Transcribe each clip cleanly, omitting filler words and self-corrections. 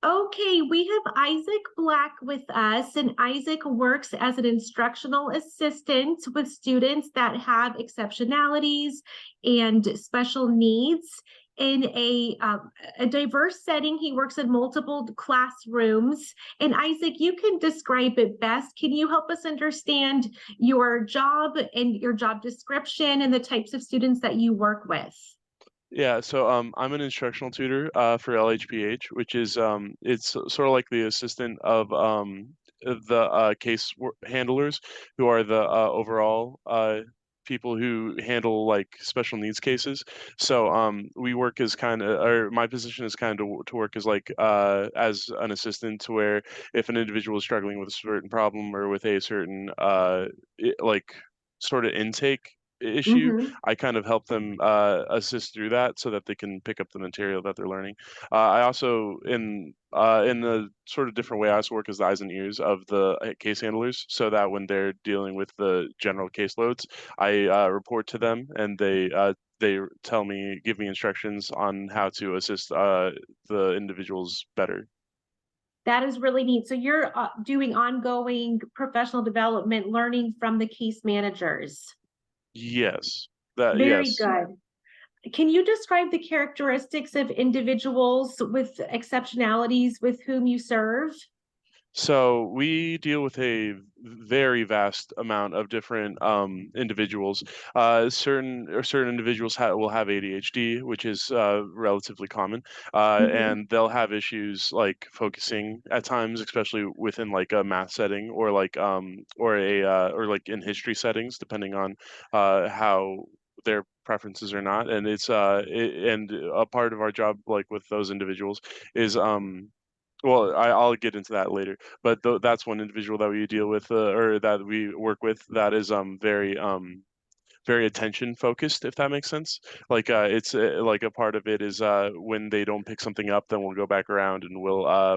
Okay, we have Isaac Black with us, and Isaac works as an instructional assistant with students that have exceptionalities and special needs in a diverse setting. He works in multiple classrooms. And Isaac, you can describe it best. Can you help us understand your job and your job description and the types of students that you work with? Yeah, so I'm an instructional tutor for LHPH, which is it's sort of like the assistant of the handlers, who are the overall people who handle like special needs cases. So we work as kind of, or my position is kind of to work as like as an assistant, to where if an individual is struggling with a certain problem or with a certain like sort of intake issue, Mm-hmm. I kind of help them assist through that so that they can pick up the material that they're learning. I also, in the sort of different way, I also work as the eyes and ears of the case handlers, so that when they're dealing with the general caseloads, I report to them, and they tell me, give me instructions on how to assist the individuals better. That is really neat. So you're doing ongoing professional development, learning from the case managers. Yes, that Very yes. good. Can you describe the characteristics of individuals with exceptionalities with whom you serve? So we deal with a very vast amount of different individuals. Certain individuals will have ADHD, which is relatively common, Mhm. and they'll have issues like focusing at times, especially within like a math setting, or like or like in history settings, depending on how their preferences are not. And and a part of our job, like with those individuals, is well, I'll get into that later, but that's one individual that we deal with, or that we work with, that is very attention focused, if that makes sense. Like it's like a part of it is when they don't pick something up, then we'll go back around and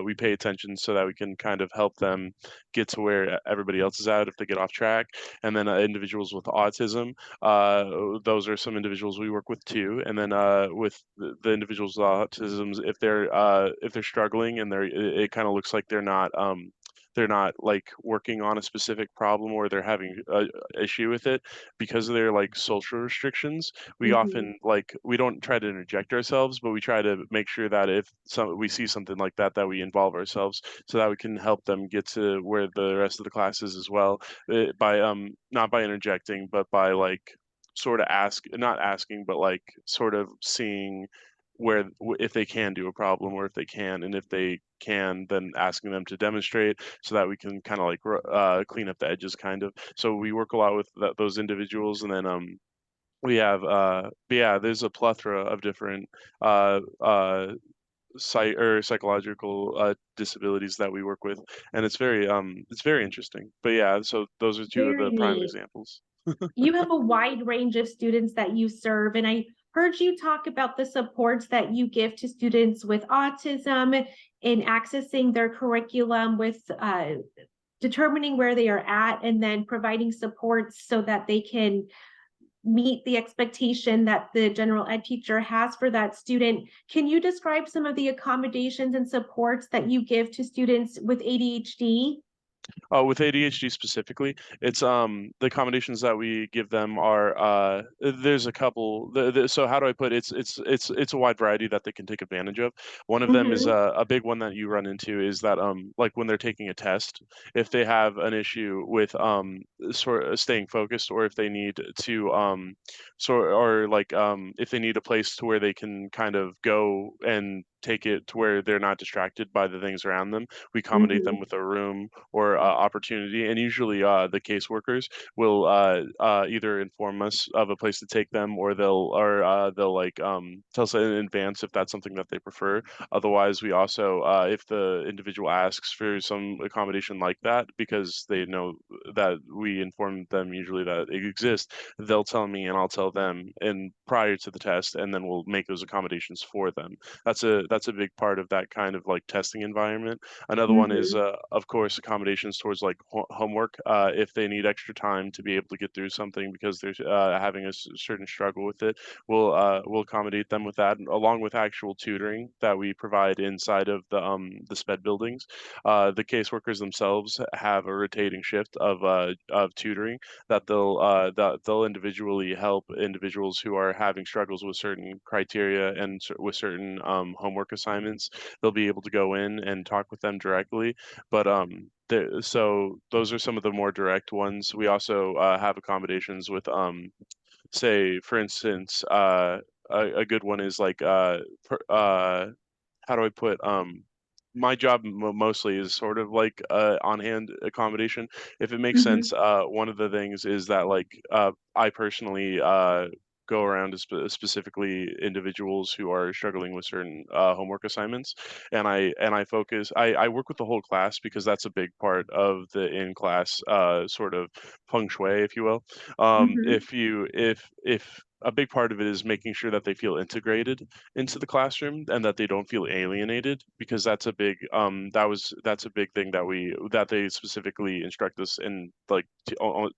we pay attention so that we can kind of help them get to where everybody else is at if they get off track. And then individuals with autism, those are some individuals we work with too. And then with the individuals with autism, if they're struggling and it kind of looks like they're not like working on a specific problem, or they're having a issue with it because of their like social restrictions. We Mhm. often, like, we don't try to interject ourselves, but we try to make sure that if we see something like that, that we involve ourselves so that we can help them get to where the rest of the class is as well, by not by interjecting, but by like sort of not asking, but like sort of seeing if they can do a problem, or if they can, and if they can, then asking them to demonstrate so that we can kind of like clean up the edges, kind of. So we work a lot with those individuals. And then we have but yeah, there's a plethora of different psychological disabilities that we work with, and it's very interesting. But yeah, so those are two of Very the prime neat. examples. You have a wide range of students that you serve, and I heard you talk about the supports that you give to students with autism in accessing their curriculum, with determining where they are at, and then providing supports so that they can meet the expectation that the general ed teacher has for that student. Can you describe some of the accommodations and supports that you give to students with ADHD? With ADHD specifically, it's the accommodations that we give them are there's a couple. So how do I put it? It's a wide variety that they can take advantage of. One of them is Mhm. a big one that you run into is that like when they're taking a test, if they have an issue with sort of staying focused, or if they need to or like if they need a place to where they can kind of go and take it to where they're not distracted by the things around them, we accommodate them Mhm. with a room or opportunity. And usually the caseworkers will either inform us of a place to take them, or they'll like tell us in advance if that's something that they prefer. Otherwise, we also, if the individual asks for some accommodation like that, because they know that we inform them usually that it exists, they'll tell me and I'll tell them, and prior to the test, and then we'll make those accommodations for them. that's a big part of that kind of like testing environment. Another one is, Mhm. of course, accommodations towards like homework. If they need extra time to be able to get through something because they're having a certain struggle with it, we'll accommodate them with that, along with actual tutoring that we provide inside of the SPED buildings. The caseworkers themselves have a rotating shift of tutoring that they'll individually help individuals who are having struggles with certain criteria and with certain homework assignments. They'll be able to go in and talk with them directly. But so those are some of the more direct ones. We also have accommodations with say, for instance, a good one is like how do I put my job mostly is sort of like on hand accommodation. If it makes sense, Mhm. one of the things is that like I personally go around to specifically individuals who are struggling with certain homework assignments, and I focus. I work with the whole class because that's a big part of the in class sort of feng shui, if you will. Mhm. If a big part of it is making sure that they feel integrated into the classroom and that they don't feel alienated, because that's a big thing that they specifically instruct us and like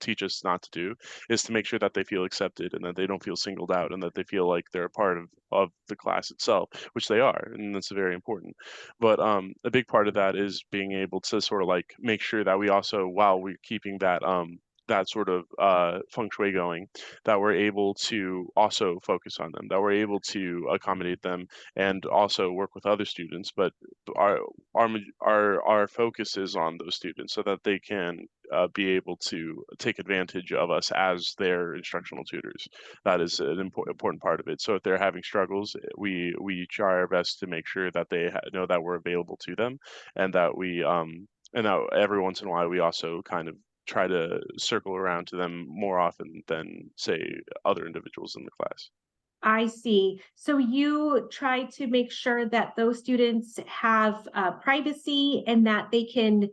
teach us not to do, is to make sure that they feel accepted and that they don't feel singled out and that they feel like they're a part of the class itself, which they are, and that's very important. But a big part of that is being able to sort of like make sure that we also, while we're keeping that sort of feng shui going, that we're able to also focus on them, that we're able to accommodate them and also work with other students. But our our focus is on those students so that they can be able to take advantage of us as their instructional tutors. That is an important part of it. So if they're having struggles, we try our best to make sure that they know that we're available to them, and that we and that every once in a while we also kind of try to circle around to them more often than, say, other individuals in the class. I see. So you try to make sure that those students have privacy and that they can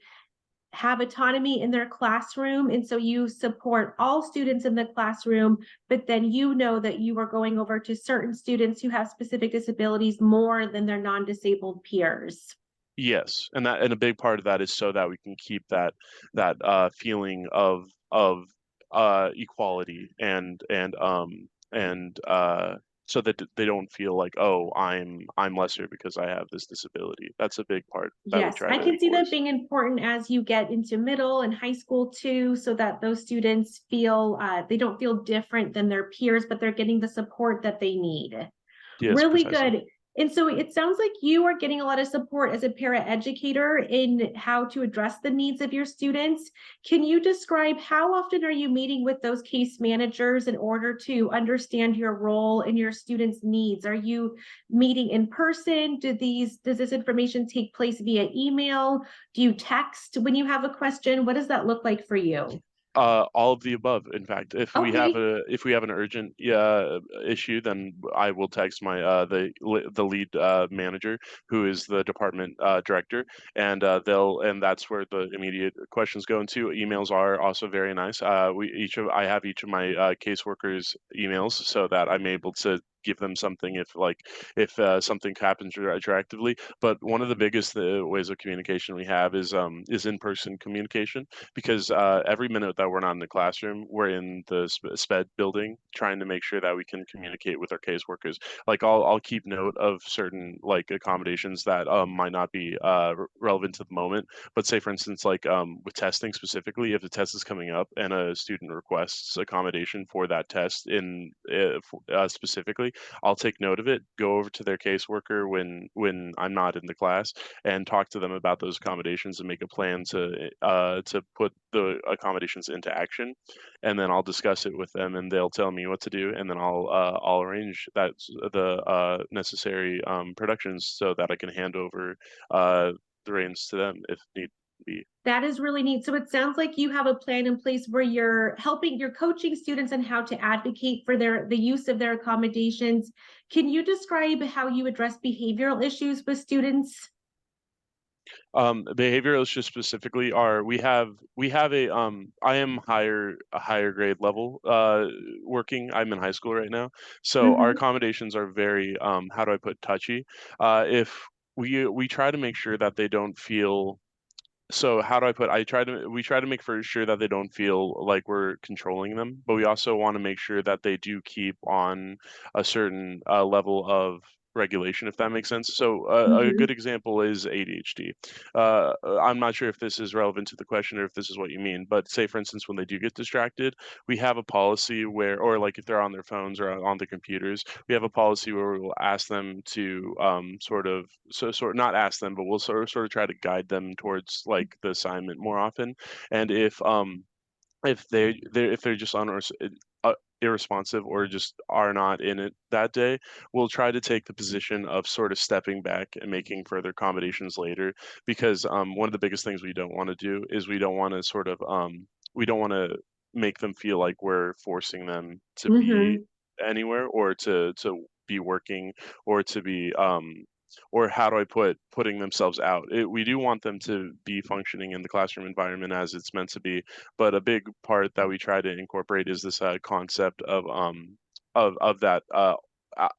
have autonomy in their classroom. And so you support all students in the classroom, but then you know that you are going over to certain students who have specific disabilities more than their non-disabled peers. Yes, and a big part of that is so that we can keep that feeling of equality and so that they don't feel like, oh, I'm lesser because I have this disability. That's a big part that we Yes, try I to can see that enforce. being important as you get into middle and high school too, so that those students feel they don't feel different than their peers, but they're getting the support that they need. Yes, Really precisely. good. And so it sounds like you are getting a lot of support as a paraeducator in how to address the needs of your students. Can you describe how often are you meeting with those case managers in order to understand your role and your students' needs? Are you meeting in person? Does this information take place via email? Do you text when you have a question? What does that look like for you? All of the above. In fact, Okay. if we have an urgent issue, then I will text my the lead manager, who is the department director, and and that's where the immediate questions go into. Emails are also very nice. I have each of my caseworkers emails so that I'm able to give them something if something happens retroactively. But one of the biggest ways of communication we have is in-person communication, because every minute that we're not in the classroom, we're in the SPED building trying to make sure that we can communicate with our caseworkers. Like I'll keep note of certain like accommodations that might not be relevant to the moment. But say for instance, like with testing specifically, if the test is coming up and a student requests accommodation for that test in specifically, I'll take note of it, go over to their caseworker when I'm not in the class, and talk to them about those accommodations and make a plan to put the accommodations into action. And then I'll discuss it with them and they'll tell me what to do, and then I'll arrange the necessary productions so that I can hand over the reins to them if need be. That is really neat. So it sounds like you have a plan in place where you're coaching students on how to advocate for the use of their accommodations. Can you describe how you address behavioral issues with students? Behavioralists just specifically are we have I am a higher grade level working. I'm in high school right now. So our Mhm, accommodations are very how do I put touchy. If we try to make sure that they don't feel so how do I put we try to make for sure that they don't feel like we're controlling them, but we also want to make sure that they do keep on a certain level of regulation, if that makes sense. So a mhm, good example is ADHD. I'm not sure if this is relevant to the question or if this is what you mean, but say for instance when they do get distracted, we have a policy where, or like if they're on their phones or on the computers, we have a policy where we will ask them to sort of not ask them, but we'll sort of try to guide them towards like the assignment more often. And if they're just irresponsive or just are not in it that day, we'll try to take the position of sort of stepping back and making further accommodations later. Because one of the biggest things we don't want to do is we don't want to make them feel like we're forcing them to be mhm, anywhere or to be working or to be or how do I putting themselves out. We do want them to be functioning in the classroom environment as it's meant to be, but a big part that we try to incorporate is this concept of that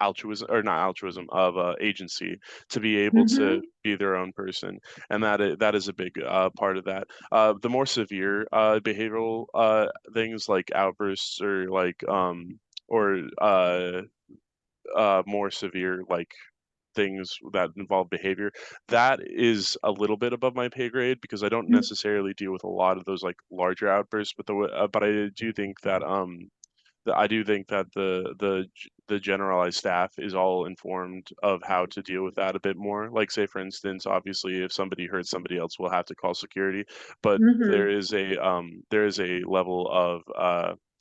altruism, or not altruism, of agency, to be able to mhm, be their own person. And that is a big part of that. The more severe behavioral things like outbursts or like or more severe like things that involve behavior, that is a little bit above my pay grade because I don't mm, necessarily deal with a lot of those like larger outbursts. But I do think that I do think that the generalized staff is all informed of how to deal with that a bit more. Like say for instance, obviously if somebody hurts somebody else, we'll have to call security, but mhm. there is a level of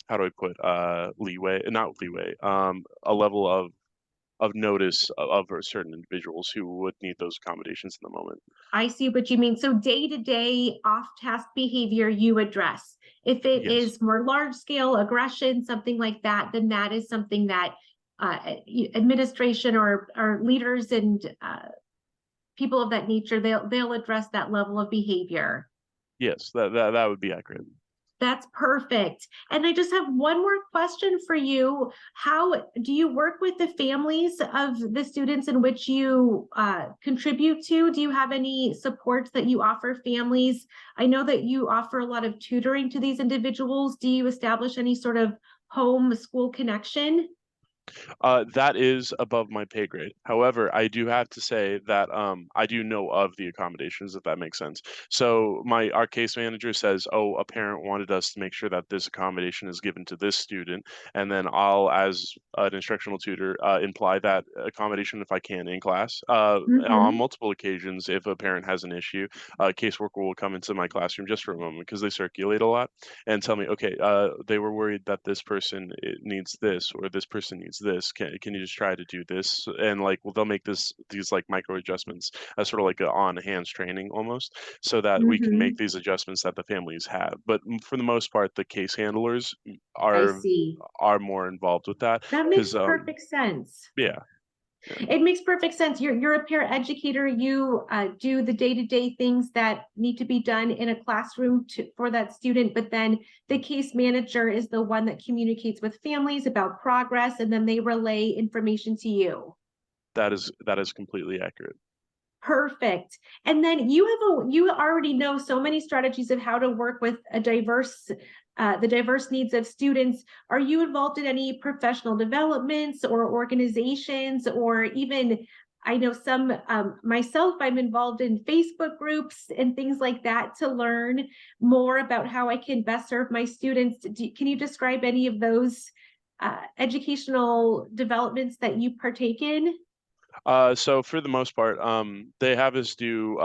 how do I put leeway, not leeway, a level of notice of certain individuals who would need those accommodations in the moment. I see what you mean. So day-to-day off-task behavior you address. If it Yes. is more large-scale aggression, something like that, then that is something that administration or leaders and people of that nature, they'll address that level of behavior. Yes, that would be accurate. That's perfect. And I just have one more question for you. How do you work with the families of the students in which you contribute to? Do you have any supports that you offer families? I know that you offer a lot of tutoring to these individuals. Do you establish any sort of home school connection? That is above my pay grade. However, I do have to say that I do know of the accommodations, if that makes sense. So our case manager says, "Oh, a parent wanted us to make sure that this accommodation is given to this student," and then I'll, as an instructional tutor, imply that accommodation if I can in class. On Mm-hmm. multiple occasions, if a parent has an issue, a caseworker will come into my classroom just for a moment because they circulate a lot and tell me, okay, they were worried that this person needs this or this person needs this. Can you just try to do this? And like, well, they'll make these like micro adjustments as sort of like a on hands training almost, so that we can make Mm-hmm. these adjustments that the families have. But for the most part, the case handlers I are see. are more involved with that That makes because perfect sense. yeah. Yeah. It makes perfect sense. You're a peer educator. You do the day-to-day things that need to be done in a classroom for that student, but then the case manager is the one that communicates with families about progress, and then they relay information to you. That is completely accurate. Perfect. And then you already know so many strategies of how to work with a diverse the diverse needs of students. Are you involved in any professional developments or organizations, or even I know some myself, I'm involved in Facebook groups and things like that to learn more about how I can best serve my students. Can you describe any of those educational developments that you partake in? So for the most part, they have us do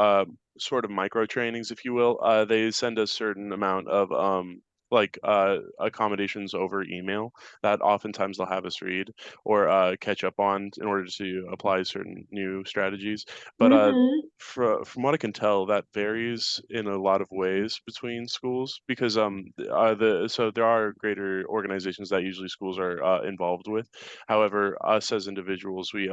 sort of micro trainings, if you will. They send a certain amount of like accommodations over email that oftentimes they'll have us read or catch up on in order to apply certain new strategies. But Mhm. from what I can tell, that varies in a lot of ways between schools because so there are greater organizations that usually schools are involved with. However, us as individuals, we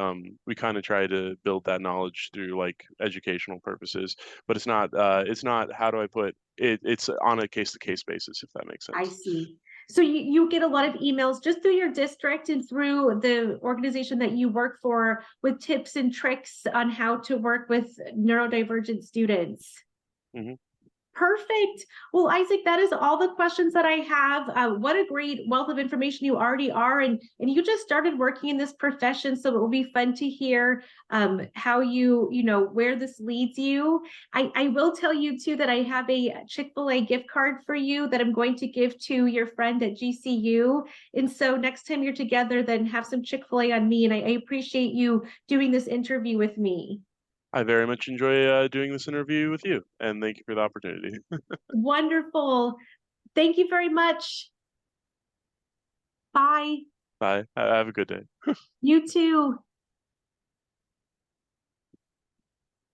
kind of try to build that knowledge through like educational purposes, but it's not how do I put it, it's on a case to case basis, if that makes I sense. see. So you get a lot of emails just through your district and through the organization that you work for with tips and tricks on how to work with neurodivergent students. Hmm. Perfect. Well, Isaac, that is all the questions that I have. What a great wealth of information you already are, and you just started working in this profession, so it will be fun to hear how you know where this leads you. I will tell you too that I have a Chick-fil-A gift card for you that I'm going to give to your friend at GCU, and so next time you're together, then have some Chick-fil-A on me. And I appreciate you doing this interview with me. I very much enjoy doing this interview with you, and thank you for the opportunity. Wonderful. Thank you very much. Bye. Bye. Have a good day. You too.